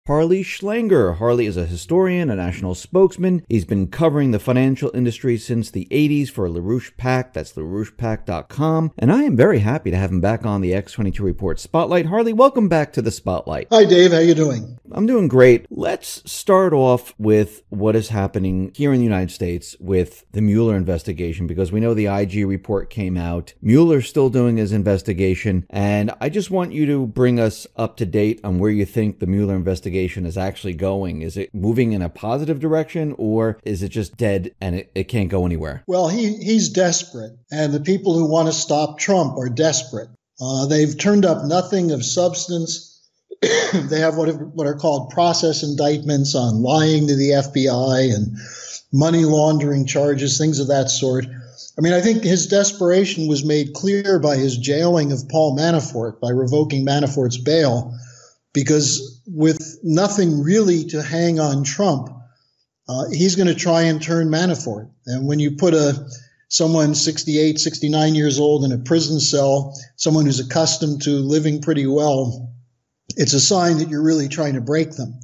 Harley Schlanger. Harley is a historian, a national spokesman. He's been covering the financial industry since the 80s for LaRouche PAC. That's LaRouchePAC.com. And I am very happy to have him back on the X22 Report Spotlight. Harley, welcome back to the Spotlight. Hi, Dave. How you doing? I'm doing great. Let's start off with what is happening here in the United States with the Mueller investigation, because we know the IG report came out. Mueller's still doing his investigation, and I just want you to bring us up to date on where you think the Mueller investigation is actually going. Is it moving in a positive direction, or is it just dead and it can't go anywhere? Well, he's desperate, and the people who want to stop Trump are desperate. They've turned up nothing of substance. They have what are called process indictments on lying to the FBI and money laundering charges, things of that sort. I mean, I think his desperation was made clear by his jailing of Paul Manafort, by revoking Manafort's bail, because with nothing really to hang on Trump, he's going to try and turn Manafort. And when you put someone 68, 69 years old in a prison cell, someone who's accustomed to living pretty well, it's a sign that you're really trying to break them.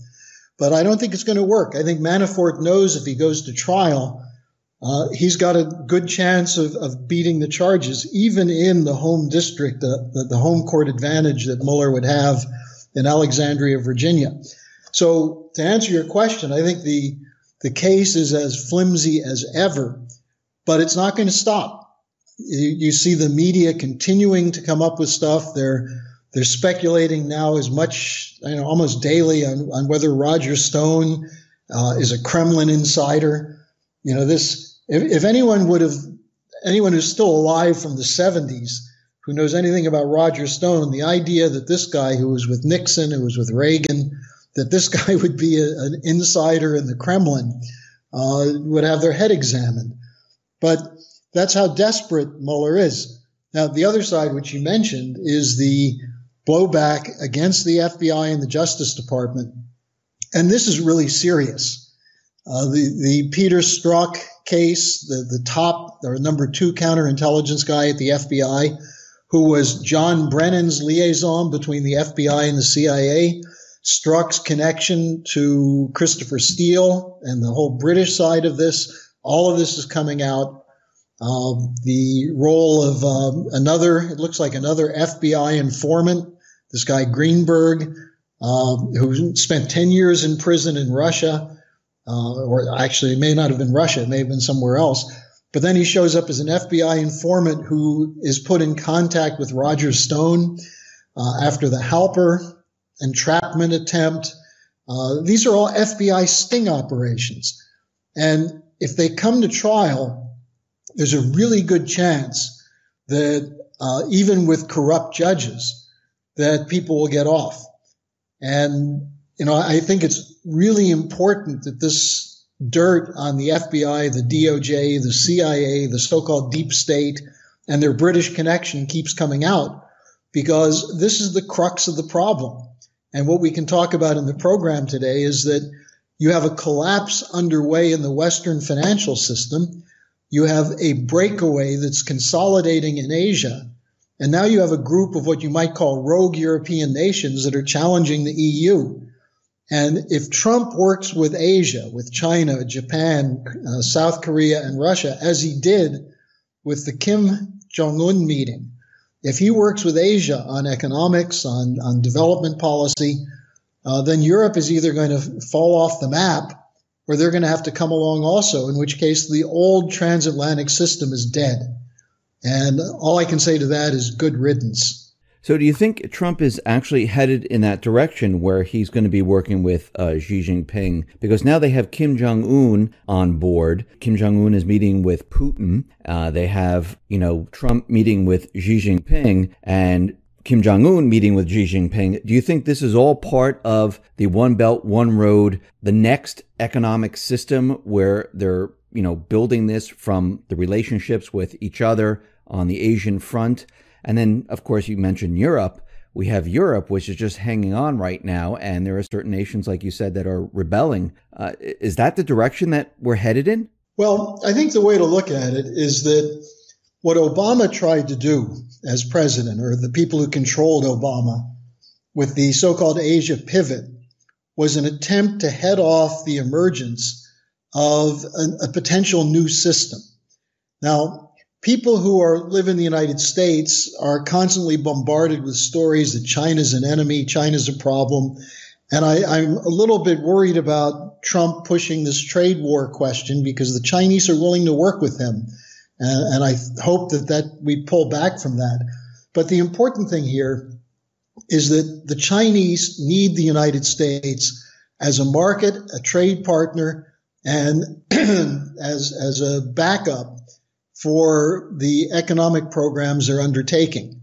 But I don't think it's going to work. I think Manafort knows if he goes to trial, he's got a good chance of beating the charges, even in the home district, the home court advantage that Mueller would have in Alexandria, Virginia. So to answer your question, I think the case is as flimsy as ever, but it's not going to stop. You see the media continuing to come up with stuff. They're speculating now as much, almost daily on whether Roger Stone is a Kremlin insider. If anyone who's still alive from the 70s who knows anything about Roger Stone, the idea that this guy who was with Nixon, who was with Reagan, that this guy would be an insider in the Kremlin would have their head examined. But that's how desperate Mueller is. Now, the other side, which you mentioned, is the blowback against the FBI and the Justice Department. And this is really serious. The Peter Strzok case, the top or number 2 counterintelligence guy at the FBI, who was John Brennan's liaison between the FBI and the CIA, Strzok's connection to Christopher Steele and the whole British side of this, all of this is coming out. The role of it looks like another FBI informant, this guy Greenberg, who spent 10 years in prison in Russia, or actually it may not have been Russia, it may have been somewhere else. But then he shows up as an FBI informant who is put in contact with Roger Stone after the Halper entrapment attempt. These are all FBI sting operations. And if they come to trial, there's a really good chance that even with corrupt judges, that people will get off. And, I think it's really important that this dirt on the FBI, the DOJ, the CIA, the so-called deep state, and their British connection keeps coming out, because this is the crux of the problem. And what we can talk about in the program today is that you have a collapse underway in the Western financial system. You have a breakaway that's consolidating in Asia. And now you have a group of what you might call rogue European nations that are challenging the EU. And if Trump works with Asia, with China, Japan, South Korea, and Russia, as he did with the Kim Jong-un meeting, if he works with Asia on economics, on development policy, then Europe is either going to fall off the map or they're going to have to come along also, in which case the old transatlantic system is dead. And all I can say to that is good riddance. So do you think Trump is actually headed in that direction where he's going to be working with Xi Jinping? Because now they have Kim Jong-un on board. Kim Jong-un is meeting with Putin. They have, Trump meeting with Xi Jinping and Kim Jong-un meeting with Xi Jinping. Do you think this is all part of the One Belt, One Road, the next economic system where they're, building this from the relationships with each other on the Asian front? And then, of course, you mentioned Europe. We have Europe, which is just hanging on right now. And there are certain nations, like you said, that are rebelling. Is that the direction that we're headed in? Well, I think the way to look at it is that what Obama tried to do as president, or the people who controlled Obama with the so-called Asia pivot, was an attempt to head off the emergence of a potential new system. Now, people who live in the United States are constantly bombarded with stories that China's an enemy, China's a problem. And I'm a little bit worried about Trump pushing this trade war question because the Chinese are willing to work with him. And I hope that we pull back from that. But the important thing here is that the Chinese need the United States as a market, a trade partner, and as a backup for the economic programs they're undertaking.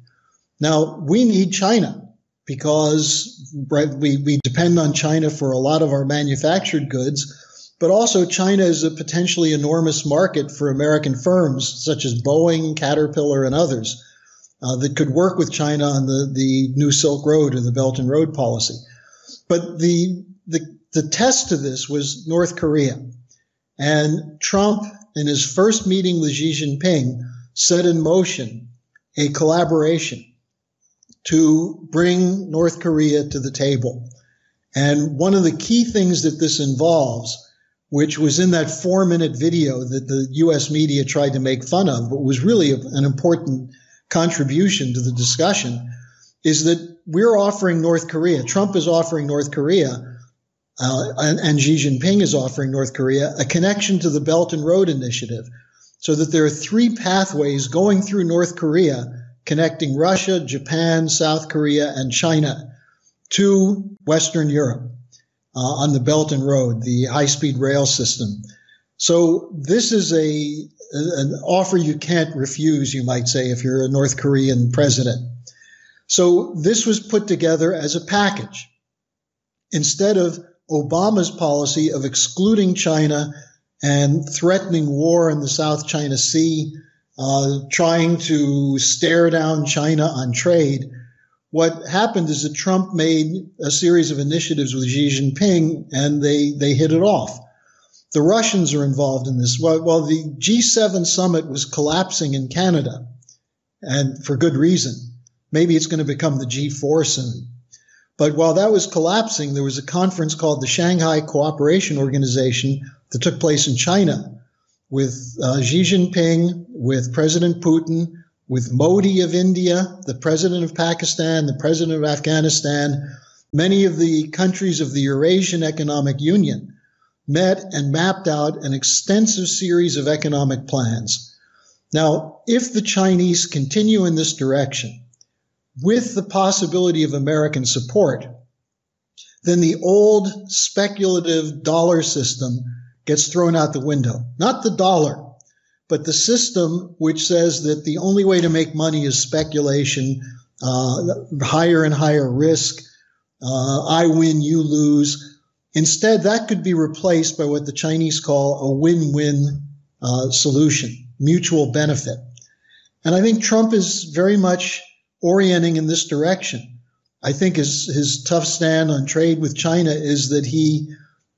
Now, we need China because we depend on China for a lot of our manufactured goods, but also China is a potentially enormous market for American firms such as Boeing, Caterpillar, and others that could work with China on the New Silk Road or the Belt and Road policy. But the test to this was North Korea. And Trump, in his first meeting with Xi Jinping, set in motion a collaboration to bring North Korea to the table. And one of the key things that this involves, which was in that 4-minute video that the U.S. media tried to make fun of, but was really an important contribution to the discussion, is that we're offering North Korea, Trump is offering North Korea, and Xi Jinping is offering North Korea a connection to the Belt and Road Initiative, so that there are 3 pathways going through North Korea connecting Russia, Japan, South Korea, and China to Western Europe on the Belt and Road, the high-speed rail system. So this is an offer you can't refuse, you might say, if you're a North Korean president. So this was put together as a package. Instead of Obama's policy of excluding China and threatening war in the South China Sea, trying to stare down China on trade, what happened is that Trump made a series of initiatives with Xi Jinping, and they hit it off. The Russians are involved in this. While the G7 summit was collapsing in Canada, and for good reason, maybe it's going to become the G4 soon. But while that was collapsing, there was a conference called the Shanghai Cooperation Organization that took place in China with Xi Jinping, with President Putin, with Modi of India, the president of Pakistan, the president of Afghanistan. Many of the countries of the Eurasian Economic Union met and mapped out an extensive series of economic plans. Now, if the Chinese continue in this direction, with the possibility of American support, then the old speculative dollar system gets thrown out the window. Not the dollar, but the system which says that the only way to make money is speculation, higher and higher risk, I win, you lose. Instead, that could be replaced by what the Chinese call a win-win solution, mutual benefit. And I think Trump is very much orienting in this direction. I think his tough stand on trade with China is that he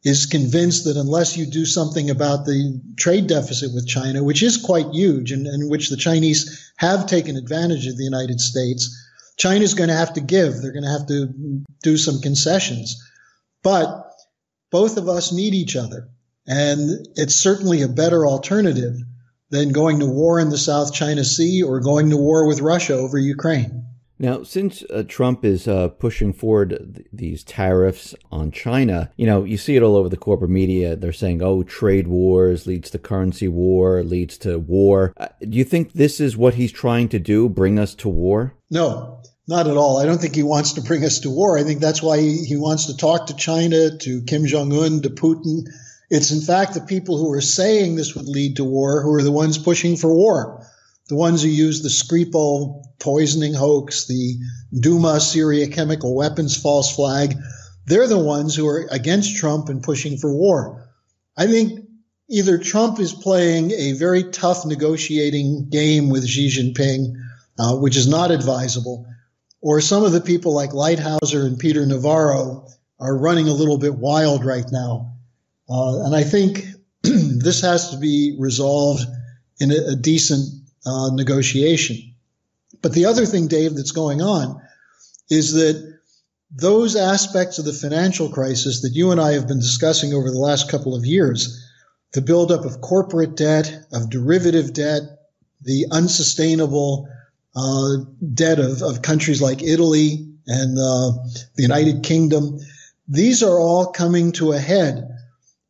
is convinced that unless you do something about the trade deficit with China, which is quite huge and which the Chinese have taken advantage of the United States, China's going to have to give. They're going to have to do some concessions. But both of us need each other. And it's certainly a better alternative than going to war in the South China Sea or going to war with Russia over Ukraine. Now, since Trump is pushing forward these tariffs on China, you see it all over the corporate media. They're saying, trade wars leads to currency war, leads to war. Do you think this is what he's trying to do, bring us to war? No, not at all. I don't think he wants to bring us to war. I think that's why he wants to talk to China, to Kim Jong-un, to Putin. It's in fact the people who are saying this would lead to war who are the ones pushing for war. The ones who use the Skripal poisoning hoax, the Duma Syria chemical weapons false flag, they're the ones who are against Trump and pushing for war. I think either Trump is playing a very tough negotiating game with Xi Jinping, which is not advisable, or some of the people like Lighthouser and Peter Navarro are running a little bit wild right now. And I think this has to be resolved in a decent negotiation. But the other thing, Dave, that's going on is that those aspects of the financial crisis that you and I have been discussing over the last couple of years, the buildup of corporate debt, of derivative debt, the unsustainable debt of countries like Italy and the United Kingdom, these are all coming to a head.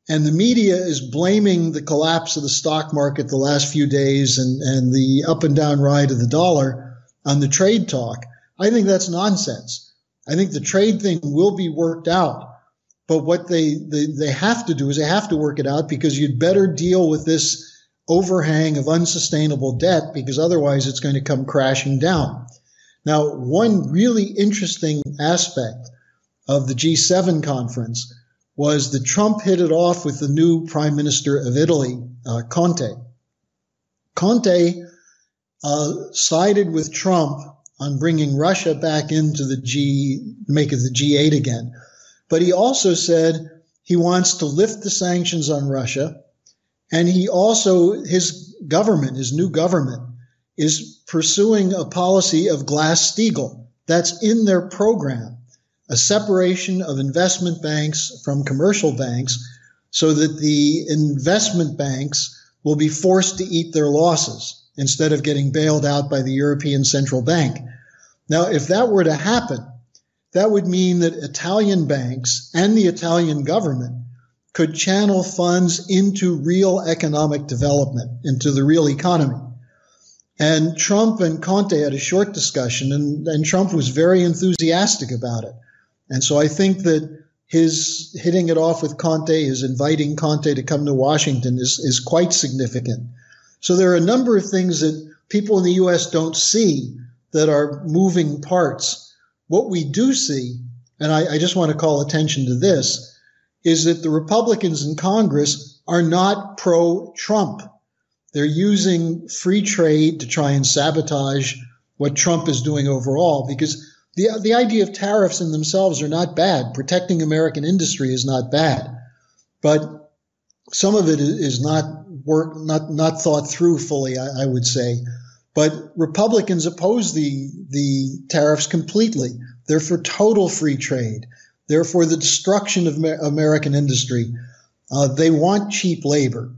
And the media is blaming the collapse of the stock market the last few days and the up and down ride of the dollar on the trade talk. I think that's nonsense. I think the trade thing will be worked out. But what they have to do is they have to work it out, because you'd better deal with this overhang of unsustainable debt, because otherwise it's going to come crashing down. Now, one really interesting aspect of the G7 conference was that Trump hit it off with the new prime minister of Italy, Conte. Conte sided with Trump on bringing Russia back into make it the G8 again. But he also said he wants to lift the sanctions on Russia. And he also, his new government, is pursuing a policy of Glass-Steagall. That's in their program, a separation of investment banks from commercial banks so that the investment banks will be forced to eat their losses instead of getting bailed out by the European Central Bank. Now, if that were to happen, that would mean that Italian banks and the Italian government could channel funds into real economic development, into the real economy. And Trump and Conte had a short discussion, and Trump was very enthusiastic about it. And so I think that his hitting it off with Conte, his inviting Conte to come to Washington is quite significant. So there are a number of things that people in the U.S. don't see that are moving parts. What we do see, and I just want to call attention to this, is that the Republicans in Congress are not pro-Trump. They're using free trade to try and sabotage what Trump is doing overall, because the idea of tariffs in themselves are not bad. Protecting American industry is not bad. But some of it is not thought through fully, I would say. But Republicans oppose the tariffs completely. They're for total free trade. They're for the destruction of American industry. They want cheap labor,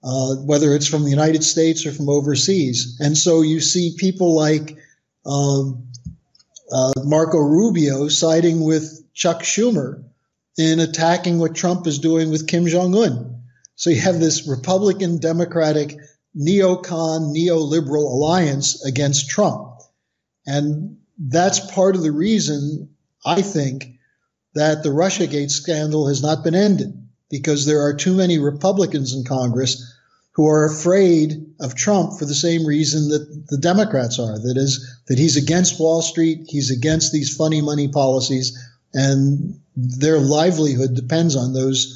whether it's from the United States or from overseas. And so you see people like Marco Rubio siding with Chuck Schumer in attacking what Trump is doing with Kim Jong-un. So you have this Republican, Democratic, neocon, neoliberal alliance against Trump. And that's part of the reason, I think, that the Russiagate scandal has not been ended, because there are too many Republicans in Congress who are afraid of Trump for the same reason that the Democrats are. That is, that he's against Wall Street, he's against these funny money policies, and their livelihood depends on those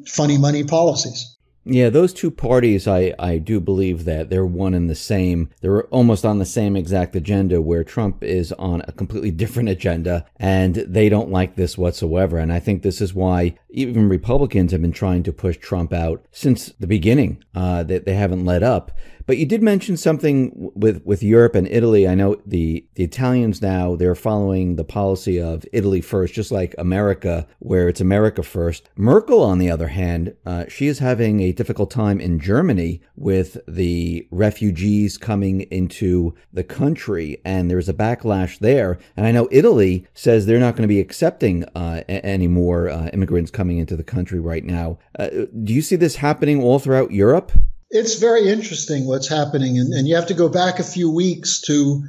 funny money policies. Yeah, those two parties, I do believe that they're one and the same. They're almost on the same exact agenda, where Trump is on a completely different agenda, and they don't like this whatsoever. And I think this is why even Republicans have been trying to push Trump out since the beginning. That they haven't let up. But you did mention something with Europe and Italy. I know the Italians now, they're following the policy of Italy first, just like America, where it's America first. Merkel, on the other hand, she is having a difficult time in Germany with the refugees coming into the country, and there's a backlash there. And I know Italy says they're not going to be accepting any more immigrants coming into the country right now. Do you see this happening all throughout Europe? It's very interesting what's happening, and you have to go back a few weeks to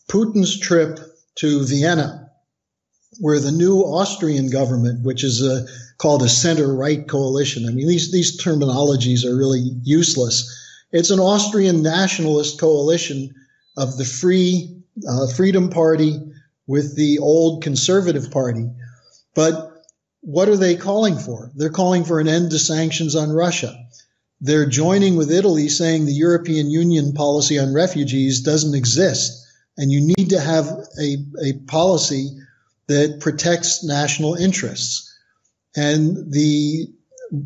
Putin's trip to Vienna, where the new Austrian government, which is called a center-right coalition. I mean, these terminologies are really useless. It's an Austrian nationalist coalition of the Freedom Party with the old Conservative Party. But what are they calling for? They're calling for an end to sanctions on Russia. They're joining with Italy, saying the European Union policy on refugees doesn't exist, and you need to have a policy that protects national interests. And the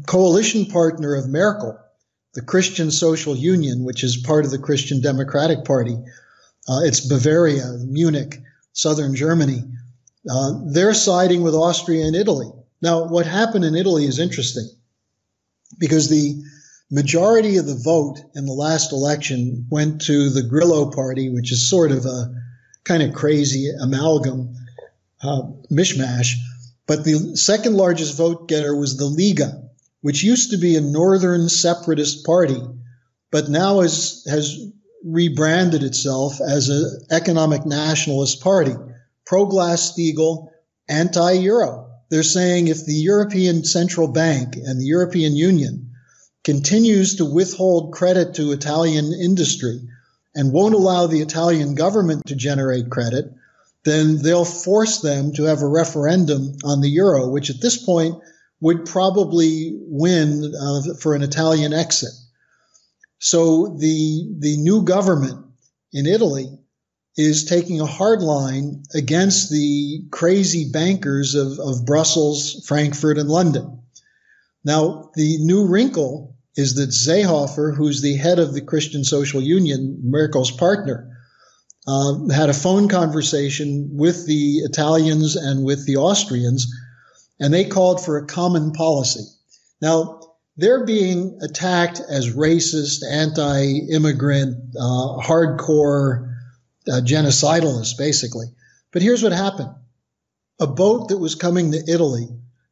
coalition partner of Merkel, the Christian Social Union, which is part of the Christian Democratic Party, it's Bavaria, Munich, southern Germany. they're siding with Austria and Italy. Now, what happened in Italy is interesting because the majority of the vote in the last election went to the Grillo party, which is sort of a kind of crazy amalgam mishmash. But the second largest vote getter was the Liga, which used to be a northern separatist party, but now has rebranded itself as an economic nationalist party, pro-Glass-Steagall, anti-Euro. They're saying if the European Central Bank and the European Union continues to withhold credit to Italian industry and won't allow the Italian government to generate credit, then they'll force them to have a referendum on the euro, which at this point would probably win for an Italian exit. So the new government in Italy is taking a hard line against the crazy bankers of Brussels, Frankfurt, and London. Now, the new wrinkle is that Seehofer, who's the head of the Christian Social Union, Merkel's partner, had a phone conversation with the Italians and with the Austrians, and they called for a common policy. Now, they're being attacked as racist, anti-immigrant, hardcore genocidalists, basically. But here's what happened. A boat that was coming to Italy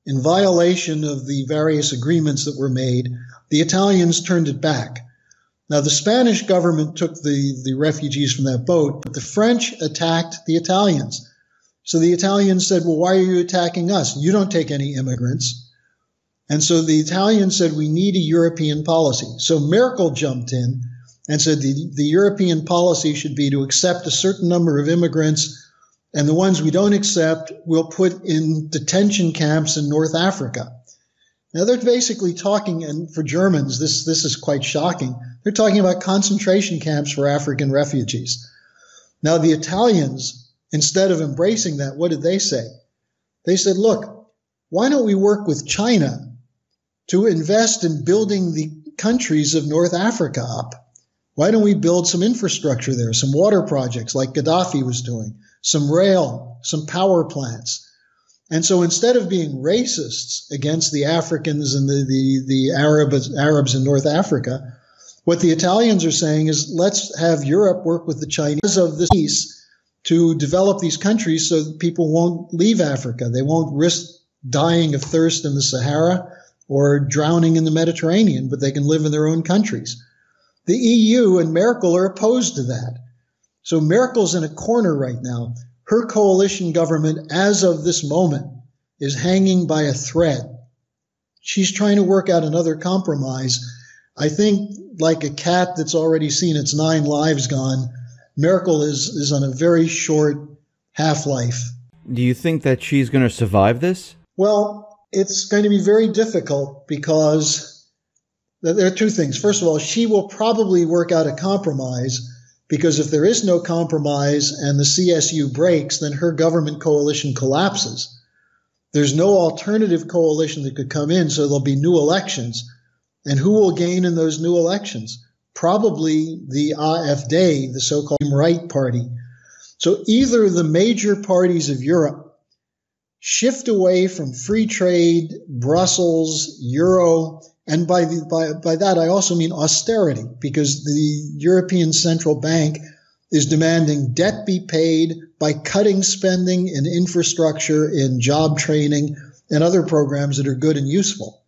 in violation of the various agreements that were made, the Italians turned it back. Now, the Spanish government took the refugees from that boat, but the French attacked the Italians. So the Italians said, well, why are you attacking us? You don't take any immigrants. And so the Italians said, we need a European policy. So Merkel jumped in and said the European policy should be to accept a certain number of immigrants, and the ones we don't accept, we'll put in detention camps in North Africa. Now, they're basically talking, and for Germans, this is quite shocking, they're talking about concentration camps for African refugees. Now, the Italians, instead of embracing that, what did they say? They said, look, why don't we work with China to invest in building the countries of North Africa up? Why don't we build some infrastructure there, some water projects like Gaddafi was doing, some rail, some power plants? And so instead of being racists against the Africans and the Arabs in North Africa, what the Italians are saying is let's have Europe work with the Chinese of this peace to develop these countries so that people won't leave Africa. They won't risk dying of thirst in the Sahara or drowning in the Mediterranean, but they can live in their own countries. The EU and Merkel are opposed to that. So Merkel's in a corner right now. Her coalition government, as of this moment, is hanging by a thread. She's trying to work out another compromise. I think, like a cat that's already seen its 9 lives gone, Merkel is on a very short half-life. Do you think that she's going to survive this? Well, it's going to be very difficult because there are two things. First of all, she will probably work out a compromise, because if there is no compromise and the CSU breaks, then her government coalition collapses. There's no alternative coalition that could come in, so there'll be new elections. And who will gain in those new elections? Probably the AfD, the so-called right party. So either the major parties of Europe shift away from free trade, Brussels, Euro, and by that I also mean austerity, because the European Central Bank is demanding debt be paid by cutting spending in infrastructure, in job training, and other programs that are good and useful.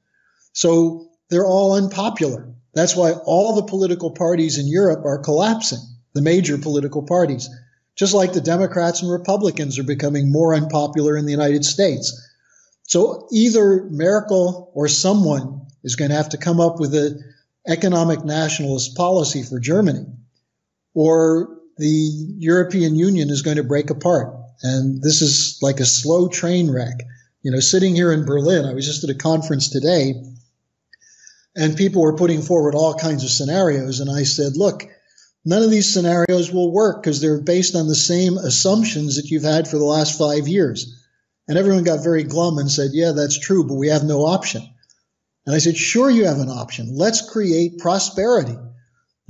So they're all unpopular. That's why all the political parties in Europe are collapsing, the major political parties, just like the Democrats and Republicans are becoming more unpopular in the United States. So either Merkel or someone is going to have to come up with an economic nationalist policy for Germany, or the European Union is going to break apart. And this is like a slow train wreck. You know, sitting here in Berlin, I was just at a conference today, and people were putting forward all kinds of scenarios. And I said, look, none of these scenarios will work because they're based on the same assumptions that you've had for the last 5 years. And everyone got very glum and said, yeah, that's true, but we have no option. And I said, sure, you have an option. Let's create prosperity.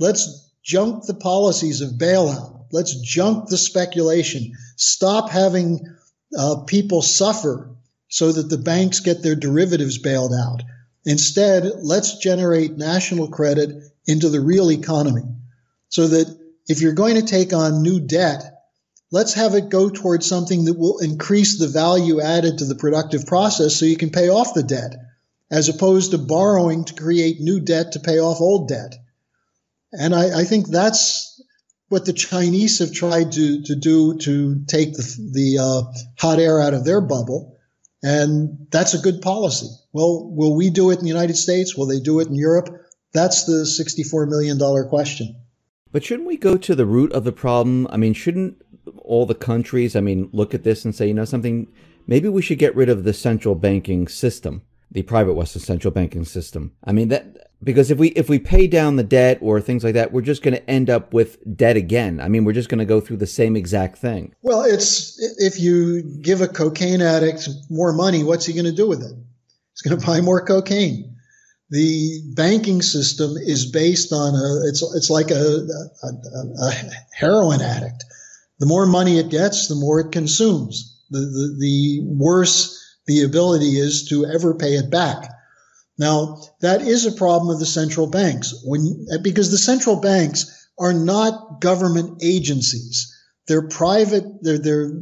Let's junk the policies of bailout. Let's junk the speculation. Stop having people suffer so that the banks get their derivatives bailed out. Instead, let's generate national credit into the real economy so that if you're going to take on new debt, let's have it go towards something that will increase the value added to the productive process so you can pay off the debt, as opposed to borrowing to create new debt to pay off old debt. And I think that's what the Chinese have tried to do to take the hot air out of their bubble. And that's a good policy. Well, will we do it in the United States? Will they do it in Europe? That's the $64 million question. But shouldn't we go to the root of the problem? I mean, shouldn't all the countries, look at this and say, something, maybe we should get rid of the central banking system, the private Western central banking system. Because if we pay down the debt or things like that, we're just going to end up with debt again. We're just going to go through the same exact thing. Well, if you give a cocaine addict more money, what's he going to do with it? He's going to buy more cocaine. The banking system is based on it's like a heroin addict. The more money it gets, the more it consumes. The worse the ability is to ever pay it back. Now, that is a problem of the central banks because the central banks are not government agencies. They're private, they're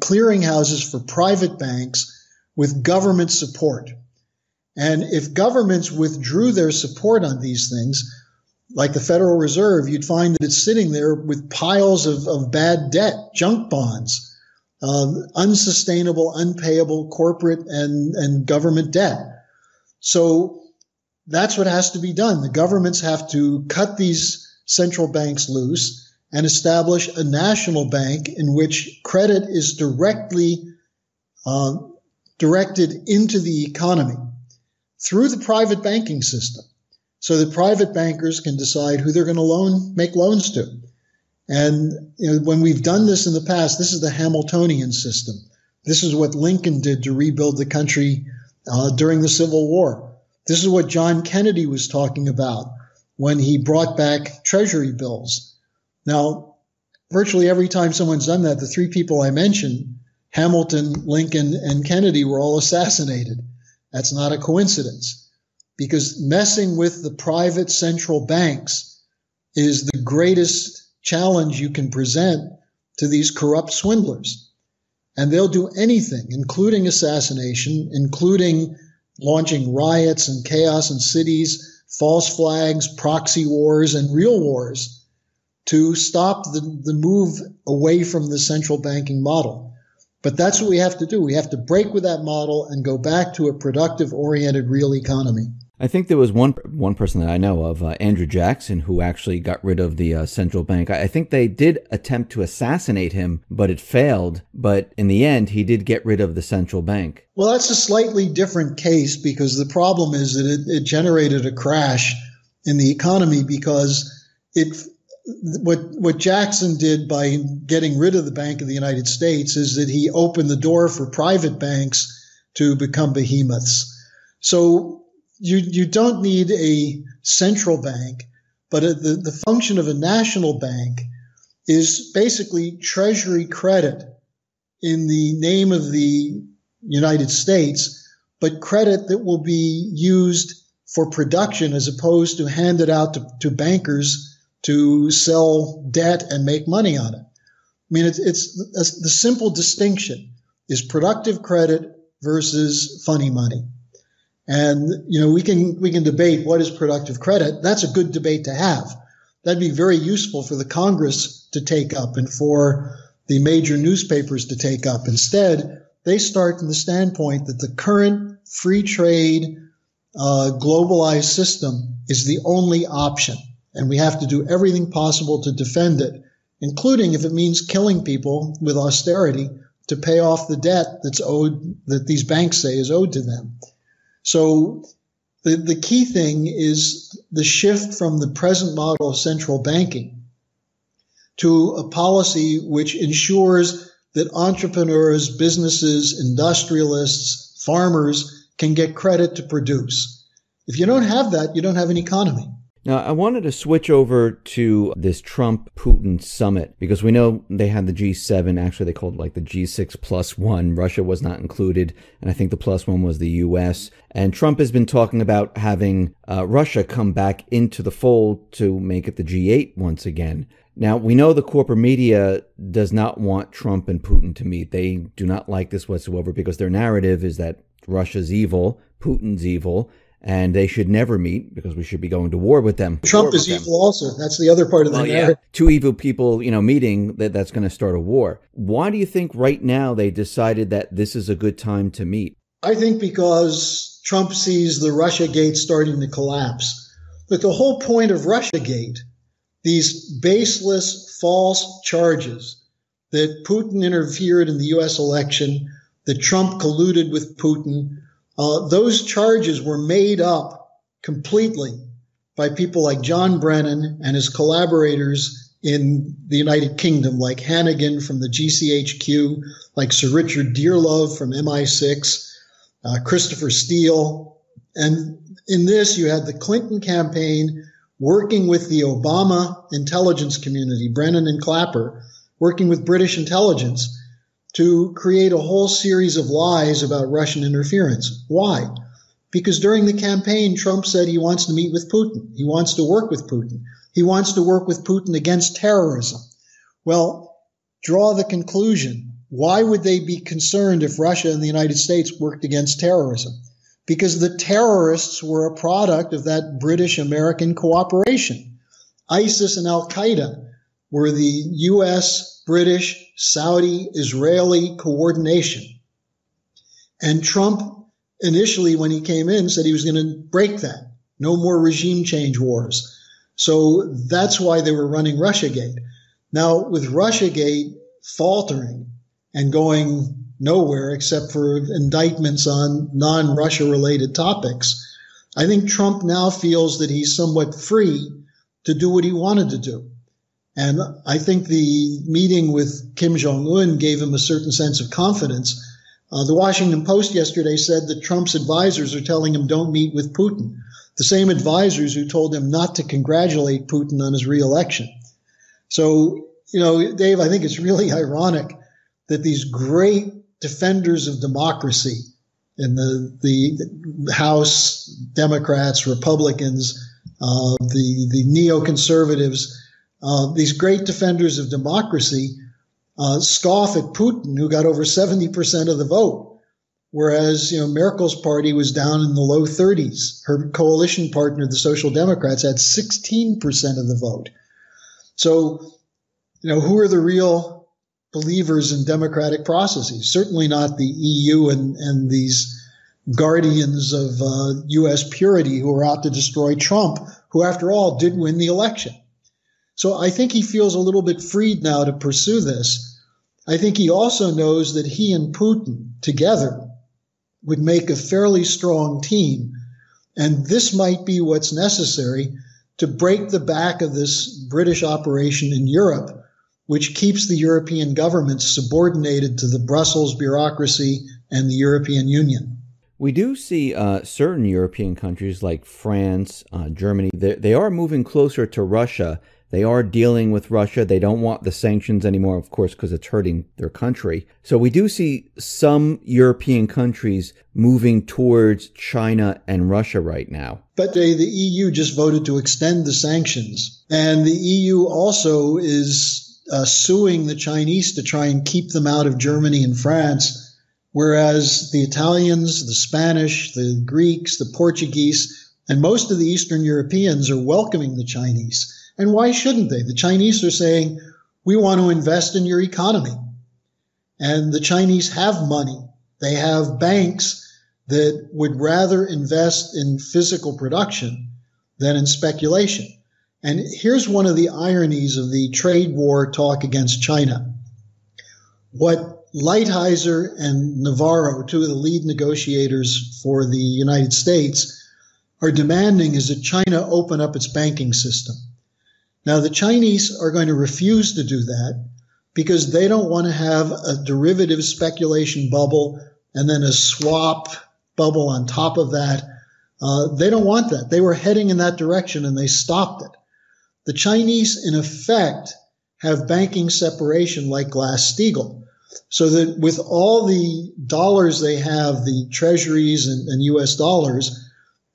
clearinghouses for private banks with government support. And if governments withdrew their support on these things, like the Federal Reserve, you'd find that it's sitting there with piles of bad debt, junk bonds, unsustainable, unpayable corporate and government debt. So that's what has to be done. The governments have to cut these central banks loose and establish a national bank in which credit is directly directed into the economy through the private banking system, so that private bankers can decide who they're going to make loans to. And when we've done this in the past, this is the Hamiltonian system. This is what Lincoln did to rebuild the country during the Civil War. This is what John Kennedy was talking about when he brought back treasury bills. Now, virtually every time someone's done that, the three people I mentioned, Hamilton, Lincoln, and Kennedy, were all assassinated. That's not a coincidence, because messing with the private central banks is the greatest challenge you can present to these corrupt swindlers. And they'll do anything, including assassination, including launching riots and chaos in cities, false flags, proxy wars, and real wars to stop the move away from the central banking model. But that's what we have to do. We have to break with that model and go back to a productive-oriented real economy. I think there was one person that I know of, Andrew Jackson, who actually got rid of the central bank. I think they did attempt to assassinate him, but it failed. But in the end, he did get rid of the central bank. Well, that's a slightly different case, because the problem is that it generated a crash in the economy, because what Jackson did by getting rid of the Bank of the United States is that he opened the door for private banks to become behemoths. So you don't need a central bank, but the function of a national bank is basically treasury credit in the name of the United States, but credit that will be used for production as opposed to handed out to bankers to sell debt and make money on it. The simple distinction is productive credit versus funny money. And, we can debate what is productive credit. That's a good debate to have. That'd be very useful for the Congress to take up and for the major newspapers to take up. Instead, they start from the standpoint that the current free trade, globalized system is the only option. And we have to do everything possible to defend it, including if it means killing people with austerity to pay off the debt that these banks say is owed to them. So the key thing is the shift from the present model of central banking to a policy which ensures that entrepreneurs, businesses, industrialists, farmers can get credit to produce. If you don't have that, you don't have an economy. Now, I wanted to switch over to this Trump-Putin summit because we know they had the G7. Actually, they called it like the G6 plus one. Russia was not included, and I think the plus one was the U.S. And Trump has been talking about having Russia come back into the fold to make it the G8 once again. Now, we know the corporate media does not want Trump and Putin to meet. They do not like this whatsoever because their narrative is that Russia's evil, Putin's evil, and they should never meet because we should be going to war with them. Trump is evil also. That's the other part of the narrative. Yeah. Two evil people, meeting, that's going to start a war. Why do you think right now they decided that this is a good time to meet? I think because Trump sees the Russiagate starting to collapse. But the whole point of Russiagate, these baseless, false charges that Putin interfered in the U.S. election, that Trump colluded with Putin, those charges were made up completely by people like John Brennan and his collaborators in the United Kingdom, like Hannigan from the GCHQ, like Sir Richard Dearlove from MI6, Christopher Steele. And in this, you had the Clinton campaign working with the Obama intelligence community, Brennan and Clapper, working with British intelligence to create a whole series of lies about Russian interference. Why? Because during the campaign, Trump said he wants to meet with Putin. He wants to work with Putin. He wants to work with Putin against terrorism. Well, draw the conclusion. Why would they be concerned if Russia and the United States worked against terrorism? Because the terrorists were a product of that British-American cooperation. ISIS and Al-Qaeda were the U.S., British, Saudi, Israeli coordination. And Trump initially, when he came in, said he was going to break that. No more regime change wars. So that's why they were running Russiagate. Now, with Russiagate faltering and going nowhere except for indictments on non-Russia related topics, I think Trump now feels that he's somewhat free to do what he wanted to do. And I think the meeting with Kim Jong-un gave him a certain sense of confidence. The Washington Post yesterday said that Trump's advisors are telling him don't meet with Putin, the same advisors who told him not to congratulate Putin on his reelection. So, Dave, I think it's really ironic that these great defenders of democracy in the House, Democrats, Republicans, the neoconservatives, these great defenders of democracy scoff at Putin, who got over 70% of the vote, whereas Merkel's party was down in the low 30s. Her coalition partner, the Social Democrats, had 16% of the vote. So, who are the real believers in democratic processes? Certainly not the EU and these guardians of U.S. purity who are out to destroy Trump, who, after all, did win the election. So I think he feels a little bit freed now to pursue this. I think he also knows that he and Putin together would make a fairly strong team. And this might be what's necessary to break the back of this British operation in Europe, which keeps the European governments subordinated to the Brussels bureaucracy and the European Union. We do see certain European countries like France, Germany, they are moving closer to Russia. They are dealing with Russia. They don't want the sanctions anymore, of course, because it's hurting their country. So we do see some European countries moving towards China and Russia right now. But the EU just voted to extend the sanctions. And the EU also is suing the Chinese to try and keep them out of Germany and France, whereas the Italians, the Spanish, the Greeks, the Portuguese, and most of the Eastern Europeans are welcoming the Chinese. And why shouldn't they? The Chinese are saying, we want to invest in your economy. And the Chinese have money. They have banks that would rather invest in physical production than in speculation. And here's one of the ironies of the trade war talk against China. What Lighthizer and Navarro, two of the lead negotiators for the United States, are demanding is that China open up its banking system. Now, the Chinese are going to refuse to do that because they don't want to have a derivative speculation bubble and then a swap bubble on top of that. They don't want that. They were heading in that direction and they stopped it. The Chinese, in effect, have banking separation like Glass-Steagall. So that with all the dollars they have, the treasuries and US dollars,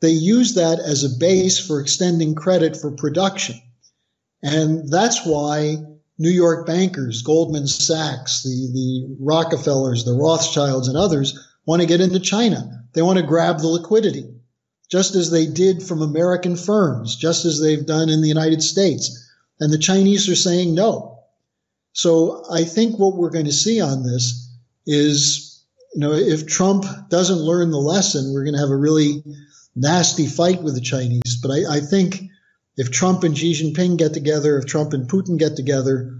they use that as a base for extending credit for production. And that's why New York bankers, Goldman Sachs, the Rockefellers, the Rothschilds, and others want to get into China. They want to grab the liquidity, just as they did from American firms, just as they've done in the United States. And the Chinese are saying no. So I think what we're going to see on this is, if Trump doesn't learn the lesson, we're going to have a really nasty fight with the Chinese. But I think if Trump and Xi Jinping get together, if Trump and Putin get together,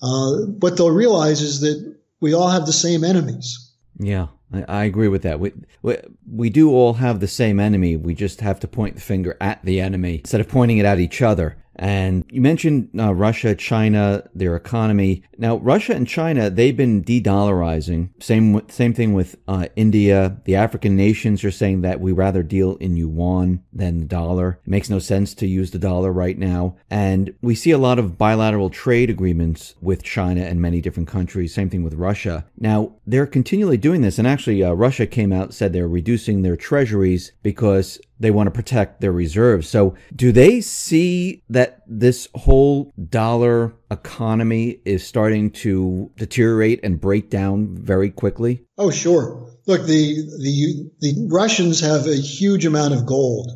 what they'll realize is that we all have the same enemies. Yeah, I agree with that. We do all have the same enemy. We just have to point the finger at the enemy instead of pointing it at each other. And you mentioned Russia, China, their economy. Now, Russia and China, they've been de-dollarizing. Same thing with India. The African nations are saying that we rather deal in yuan than the dollar. It makes no sense to use the dollar right now. And we see a lot of bilateral trade agreements with China and many different countries. Same thing with Russia. Now, they're continually doing this. And actually, Russia came out and said they're reducing their treasuries because they want to protect their reserves. So do they see that this whole dollar economy is starting to deteriorate and break down very quickly? Oh, sure. Look, the Russians have a huge amount of gold.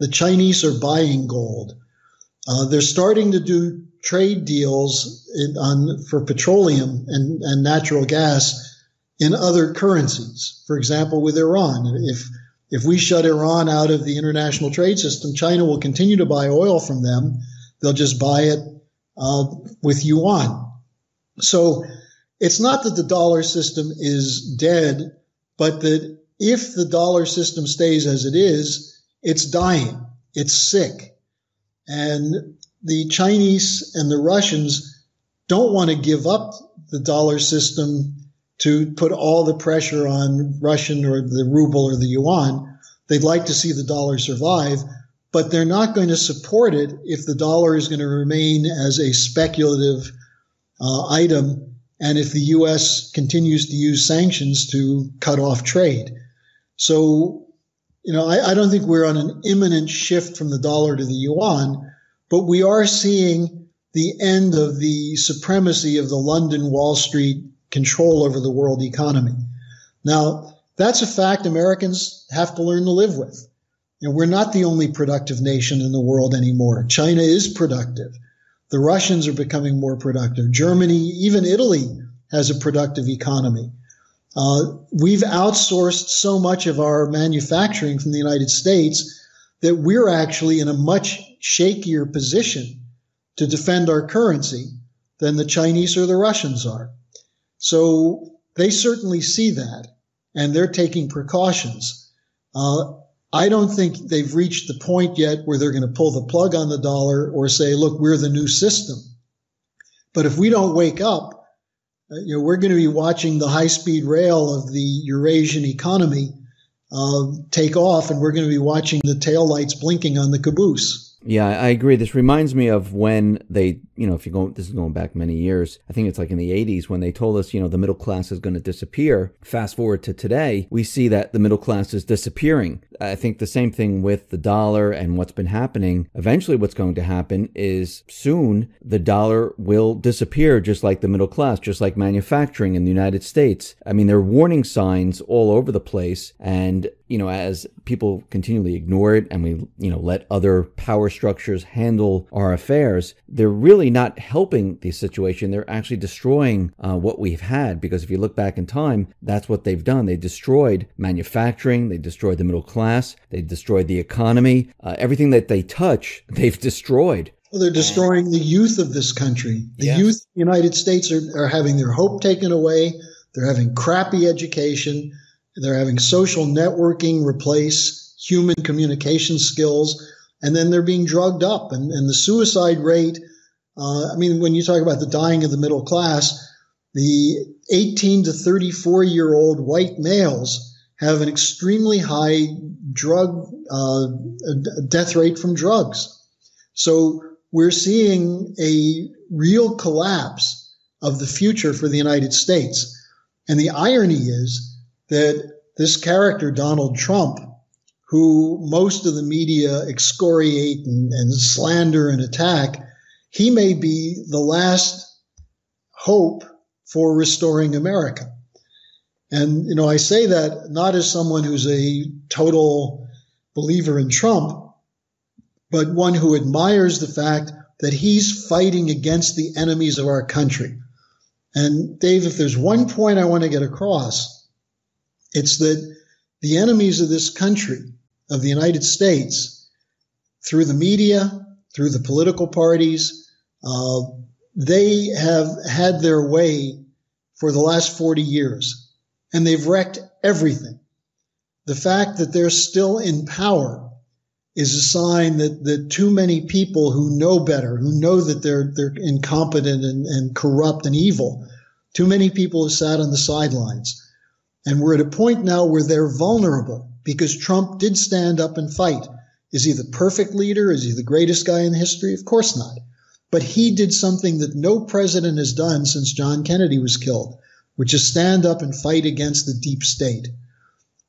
The Chinese are buying gold. They're starting to do trade deals for petroleum and natural gas in other currencies. For example, with Iran. If we shut Iran out of the international trade system, China will continue to buy oil from them. They'll just buy it with yuan. So it's not that the dollar system is dead, but that if the dollar system stays as it is, it's dying. It's sick. And the Chinese and the Russians don't want to give up the dollar system to put all the pressure on Russian or the ruble or the yuan. They'd like to see the dollar survive, but they're not going to support it if the dollar is going to remain as a speculative item and if the U.S. continues to use sanctions to cut off trade. So, I don't think we're on an imminent shift from the dollar to the yuan, but we are seeing the end of the supremacy of the London Wall Street control over the world economy. Now, that's a fact Americans have to learn to live with. We're not the only productive nation in the world anymore. China is productive. The Russians are becoming more productive. Germany, even Italy, has a productive economy. We've outsourced so much of our manufacturing from the United States that we're actually in a much shakier position to defend our currency than the Chinese or the Russians are. So they certainly see that, and they're taking precautions. I don't think they've reached the point yet where they're going to pull the plug on the dollar or say, look, we're the new system. But if we don't wake up, we're going to be watching the high-speed rail of the Eurasian economy take off, and we're going to be watching the taillights blinking on the caboose. Yeah, I agree. This reminds me of when they, this is going back many years. I think it's like in the 80s when they told us, the middle class is going to disappear. Fast forward to today, we see that the middle class is disappearing. I think the same thing with the dollar and what's been happening. Eventually what's going to happen is soon the dollar will disappear, just like the middle class, just like manufacturing in the United States. I mean, there are warning signs all over the place. And, as people continually ignore it and we, let other power structures handle our affairs, they're really not helping the situation. They're actually destroying what we've had, because if you look back in time, that's what they've done. They destroyed manufacturing. They destroyed the middle class. They destroyed the economy. Everything that they touch, they've destroyed. Well, they're destroying the youth of this country. The youth of the United States are having their hope taken away. They're having crappy education. They're having social networking replace human communication skills. And then they're being drugged up. And the suicide rate, when you talk about the dying of the middle class, the 18 to 34-year-old white males have an extremely high drug death rate from drugs. So we're seeing a real collapse of the future for the United States. And the irony is that this character, Donald Trump, who most of the media excoriate and slander and attack, he may be the last hope for restoring America. And, I say that not as someone who's a total believer in Trump, but one who admires the fact that he's fighting against the enemies of our country. And Dave, if there's one point I want to get across, it's that the enemies of this country, of the United States, through the media, through the political parties, they have had their way for the last 40 years, and they've wrecked everything. The fact that they're still in power is a sign that too many people who know better, who know that they're incompetent and corrupt and evil, too many people have sat on the sidelines. And we're at a point now where they're vulnerable because Trump did stand up and fight. Is he the perfect leader? Is he the greatest guy in history? Of course not. But he did something that no president has done since John Kennedy was killed, which is stand up and fight against the deep state.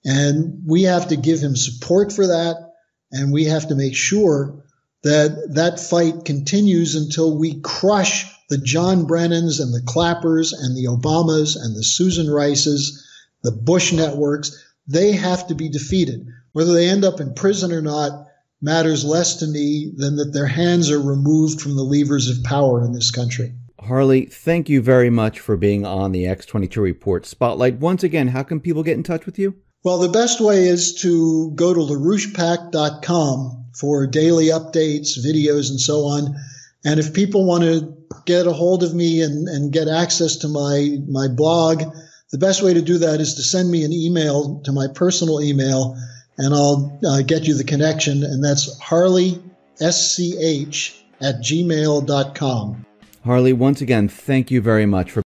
And we have to give him support for that. And we have to make sure that that fight continues until we crush the John Brennans and the Clappers and the Obamas and the Susan Rices, the Bush networks. They have to be defeated. Whether they end up in prison or not matters less to me than that their hands are removed from the levers of power in this country. Harley, thank you very much for being on the X22 Report Spotlight. Once again, how can people get in touch with you? Well, the best way is to go to LaRouchePAC.com for daily updates, videos, and so on. And if people want to get a hold of me and get access to my blog, the best way to do that is to send me an email to my personal email, and I'll get you the connection. And that's harleysch@gmail.com. Harley, once again, thank you very much for